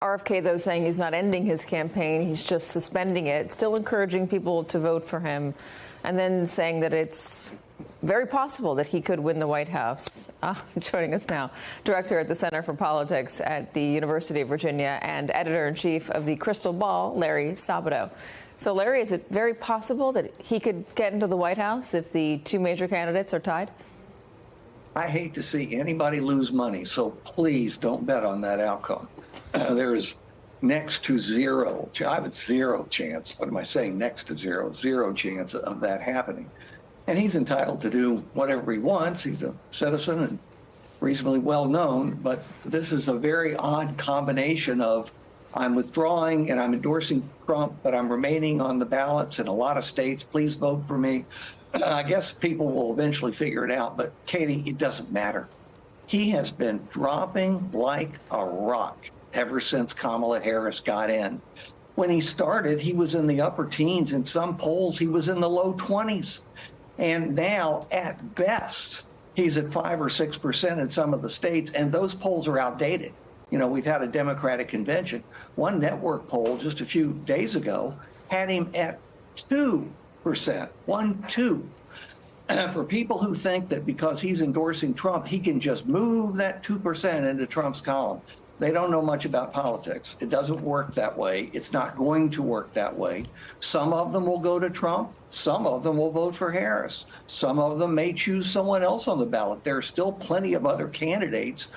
RFK, though, saying he's not ending his campaign, he's just suspending it, still encouraging people to vote for him, and then saying that it's very possible that he could win the White House. Joining us now, director at the Center for Politics at the University of Virginia and editor-in-chief of the Crystal Ball, Larry Sabato. So, Larry, is it very possible that he could get into the White House if the two major candidates are tied? I hate to see anybody lose money, so please don't bet on that outcome. There is next to zero. I have a zero chance. What am I saying? Next to zero. Zero chance of that happening. And he's entitled to do whatever he wants. He's a citizen and reasonably well known. But this is a very odd combination of I'm withdrawing and I'm endorsing Trump, but I'm remaining on the ballots in a lot of states. Please vote for me. I guess people will eventually figure it out. But, Katie, it doesn't matter. He has been dropping like a rock ever since Kamala Harris got in. When he started, he was in the upper teens. In some polls, he was in the low 20s. And now, at best, he's at 5 or 6% in some of the states, and those polls are outdated. You know, we've had a Democratic convention. One network poll just a few days ago had him at 2%, 1-2. For people who think that because he's endorsing Trump, he can just move that 2% into Trump's column, they don't know much about politics. It doesn't work that way. It's not going to work that way. Some of them will go to Trump. Some of them will vote for Harris. Some of them may choose someone else on the ballot. There are still plenty of other candidates,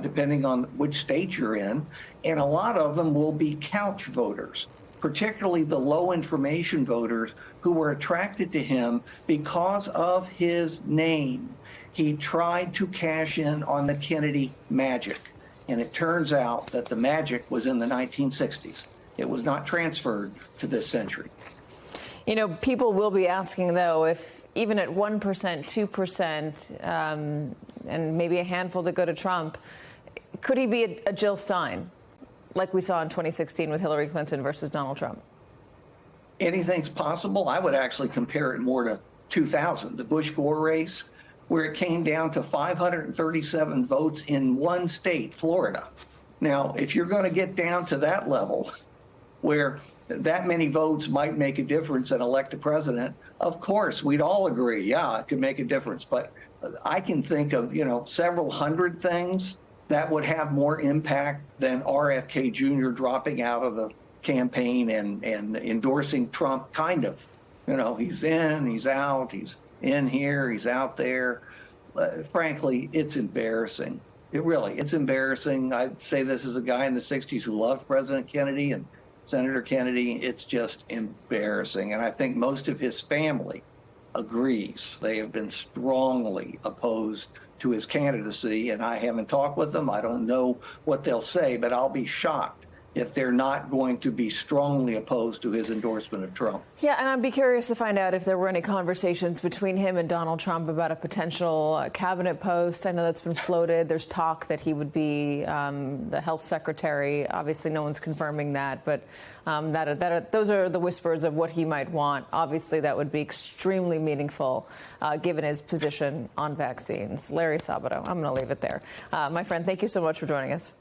depending on which state you're in. And a lot of them will be couch voters, particularly the low information voters who were attracted to him because of his name. He tried to cash in on the Kennedy magic. And it turns out that the magic was in the 1960s. It was not transferred to this century. You know, people will be asking, though, if even at 1%, 2%, and maybe a handful that go to Trump, could he be a Jill Stein, like we saw in 2016 with Hillary Clinton versus Donald Trump? Anything's possible. I would actually compare it more to 2000, the Bush-Gore race, where it came down to 537 votes in one state, Florida. Now, if you're going to get down to that level, where that many votes might make a difference and elect a president, of course, we'd all agree, yeah, it could make a difference. But I can think of, several hundred things that would have more impact than RFK Jr. dropping out of the campaign and endorsing Trump, kind of. He's in, he's out, he's in here, he's out there. Frankly, it's embarrassing. It's embarrassing. I'd say this as a guy in the 60s who loved President Kennedy and Senator Kennedy. It's just embarrassing. And I think most of his family agrees. They have been strongly opposed to his candidacy, and I haven't talked with them. I don't know what they'll say, but I'll be shocked if they're not going to be strongly opposed to his endorsement of Trump. Yeah, and I'd be curious to find out if there were any conversations between him and Donald Trump about a potential cabinet post. I know that's been floated. There's talk that he would be the health secretary. Obviously, no one's confirming that, but those are the whispers of what he might want. Obviously, that would be extremely meaningful given his position on vaccines. Larry Sabato, I'm going to leave it there. My friend, thank you so much for joining us.